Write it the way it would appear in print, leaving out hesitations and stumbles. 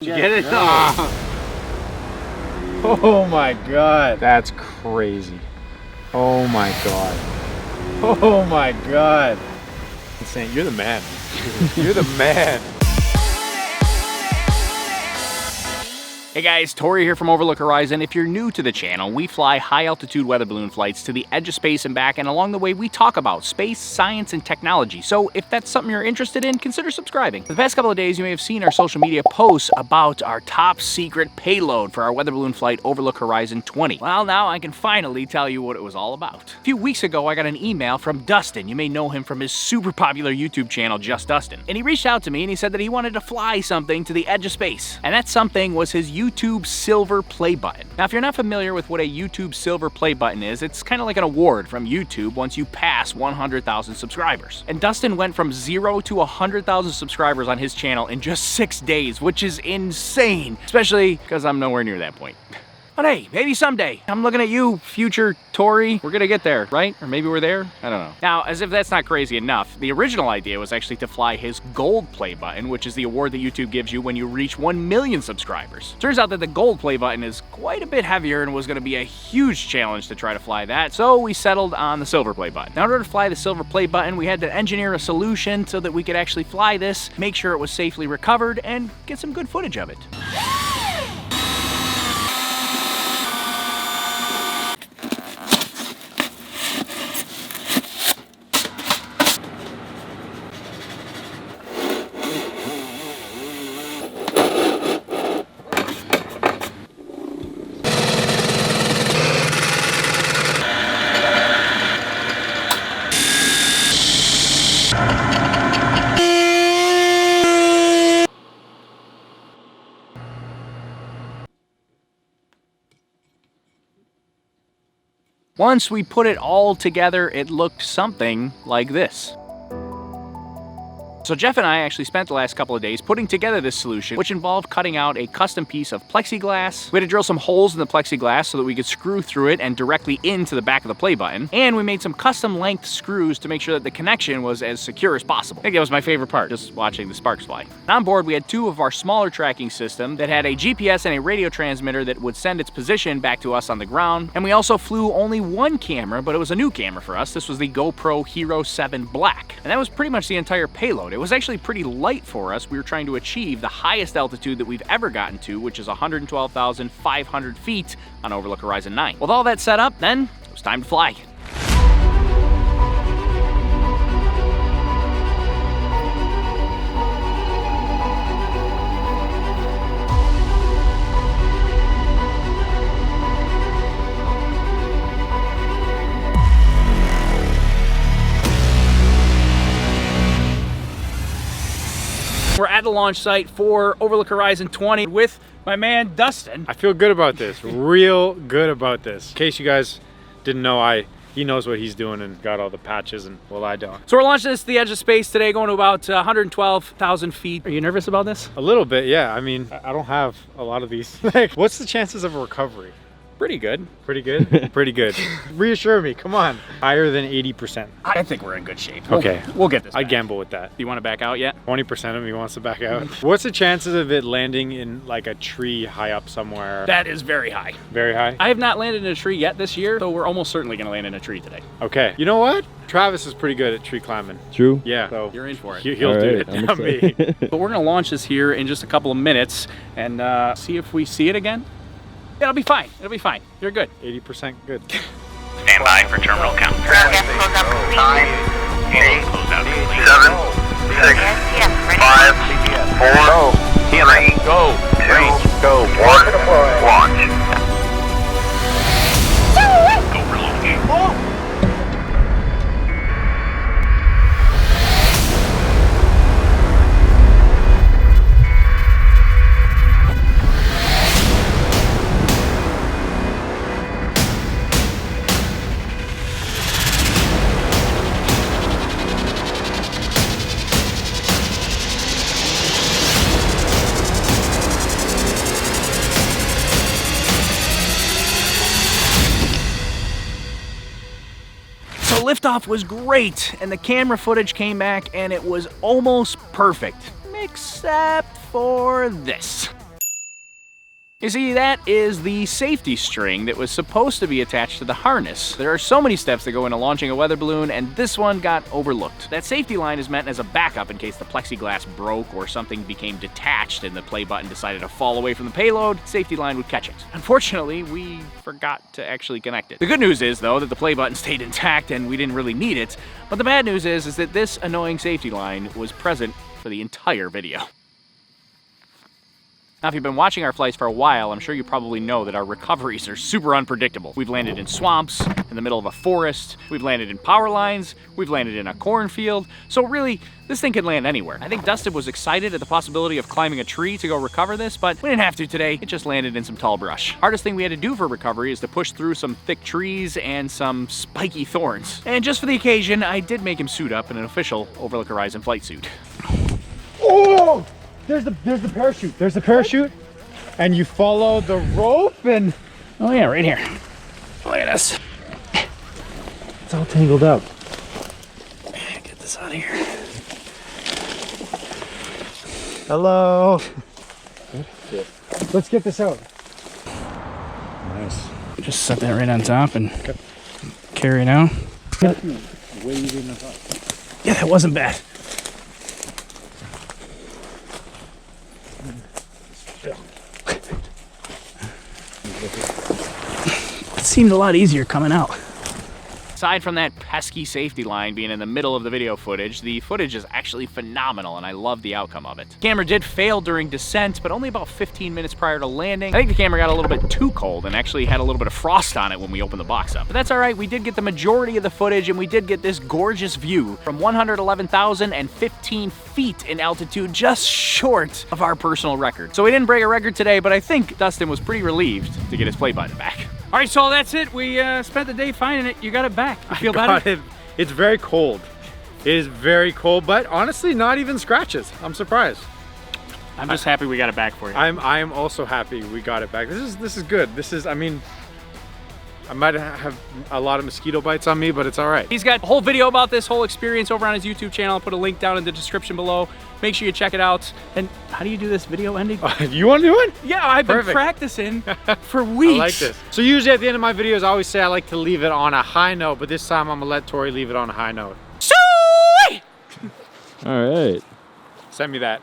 Did you get it? Yeah. Oh my god. That's crazy. Oh my god. Oh my god. Insane. You're the man. You're the man. Hey guys, Tori here from Overlook Horizon. If you're new to the channel, we fly high-altitude weather balloon flights to the edge of space and back, and along the way we talk about space, science, and technology. So if that's something you're interested in, consider subscribing. For the past couple of days, you may have seen our social media posts about our top secret payload for our weather balloon flight Overlook Horizon 20. Well, now I can finally tell you what it was all about. A few weeks ago, I got an email from Dustin. You may know him from his super popular YouTube channel, JustDustin. And he reached out to me and he said that he wanted to fly something to the edge of space. And that something was his YouTube silver play button. Now, if you're not familiar with what a YouTube silver play button is, it's kind of like an award from YouTube once you pass 100,000 subscribers. And Dustin went from 0 to 100,000 subscribers on his channel in just 6 days, which is insane, especially because I'm nowhere near that point. But hey, maybe someday. I'm looking at you, future Tori. We're gonna get there, right? Or maybe we're there? I don't know. Now, as if that's not crazy enough, the original idea was actually to fly his gold play button, which is the award that YouTube gives you when you reach 1 million subscribers. Turns out that the gold play button is quite a bit heavier and was gonna be a huge challenge to try to fly that, so we settled on the silver play button. Now, in order to fly the silver play button, we had to engineer a solution so that we could actually fly this, make sure it was safely recovered, and get some good footage of it. Once we put it all together, it looked something like this. So Jeff and I actually spent the last couple of days putting together this solution, which involved cutting out a custom piece of plexiglass. We had to drill some holes in the plexiglass so that we could screw through it and directly into the back of the play button. And we made some custom length screws to make sure that the connection was as secure as possible. I think that was my favorite part, just watching the sparks fly. And on board, we had 2 of our smaller tracking systems that had a GPS and a radio transmitter that would send its position back to us on the ground. And we also flew only 1 camera, but it was a new camera for us. This was the GoPro Hero 7 Black. And that was pretty much the entire payload. It was actually pretty light for us. We were trying to achieve the highest altitude that we've ever gotten to, which is 112,500 feet on Overlook Horizon 9. With all that set up, then it was time to fly. We're at the launch site for Overlook Horizon 20 with my man Dustin. I feel good about this. Real good about this. In case you guys didn't know, he knows what he's doing and got all the patches, and well, I don't. So we're launching this to the edge of space today, going to about 112,000 feet. Are you nervous about this? A little bit, yeah. I mean, I don't have a lot of these. Like, what's the chances of a recovery? Pretty good. Pretty good? Pretty good. Reassure me, come on. Higher than 80%. I think we're in good shape. Okay. We'll get this I back. gamble with that. Do you want to back out yet? 20% of me wants to back out. What's the chances of it landing in like a tree high up somewhere? That is very high. Very high? I have not landed in a tree yet this year, so we're almost certainly going to land in a tree today. Okay. You know what? Travis is pretty good at tree climbing. True. Yeah. So You're in for it. He'll do it, not me. But we're going to launch this here in just a couple of minutes and see if we see it again. It'll be fine. It'll be fine. You're good. 80% good. Stand by for terminal count. Ground gas closeout complete. 9, 8, Closeout complete. 7, 6, Yes, ready. 5, 4, 3, go, 2, go, 1, launch. Go for launch. Liftoff was great, and the camera footage came back, and it was almost perfect, except for this. You see, that is the safety string that was supposed to be attached to the harness. There are so many steps that go into launching a weather balloon, and this one got overlooked. That safety line is meant as a backup in case the plexiglass broke or something became detached and the play button decided to fall away from the payload, safety line would catch it. Unfortunately, we forgot to actually connect it. The good news is, though, that the play button stayed intact and we didn't really need it, but the bad news is that this annoying safety line was present for the entire video. Now, if you've been watching our flights for a while, I'm sure you probably know that our recoveries are super unpredictable. We've landed in swamps, in the middle of a forest, we've landed in power lines, we've landed in a cornfield, so really, this thing could land anywhere. I think Dustin was excited at the possibility of climbing a tree to go recover this, but we didn't have to today. It just landed in some tall brush. Hardest thing we had to do for recovery is to push through some thick trees and some spiky thorns. And just for the occasion, I did make him suit up in an official Overlook Horizon flight suit. Oh! There's the parachute. There's the parachute, and you follow the rope and... Oh yeah, right here. Look at this. It's all tangled up. Get this out of here. Hello. Let's get this out. Nice. Just set that right on top and carry it out. Yeah, that wasn't bad. It seemed a lot easier coming out. Aside from that pesky safety line being in the middle of the video footage, the footage is actually phenomenal and I love the outcome of it. The camera did fail during descent, but only about 15 minutes prior to landing. I think the camera got a little bit too cold and actually had a little bit of frost on it when we opened the box up. But that's all right, we did get the majority of the footage and we did get this gorgeous view from 111,015 feet in altitude, just short of our personal record. So we didn't break a record today, but I think Dustin was pretty relieved to get his play button back. All right, so that's it. We spent the day finding it. You got it back. You feel better? It's very cold. It is very cold, but honestly, not even scratches. I'm surprised. I'm just happy we got it back for you. I'm also happy we got it back. This is good. I mean, I might have a lot of mosquito bites on me, but it's all right. He's got a whole video about this whole experience over on his YouTube channel. I'll put a link down in the description below. Make sure you check it out. And how do you do this video ending? You want to do it? Yeah, I've been practicing for weeks. I like this. So usually at the end of my videos, I always say I like to leave it on a high note, but this time I'm gonna let Tori leave it on a high note. Sweet! All right. Send me that.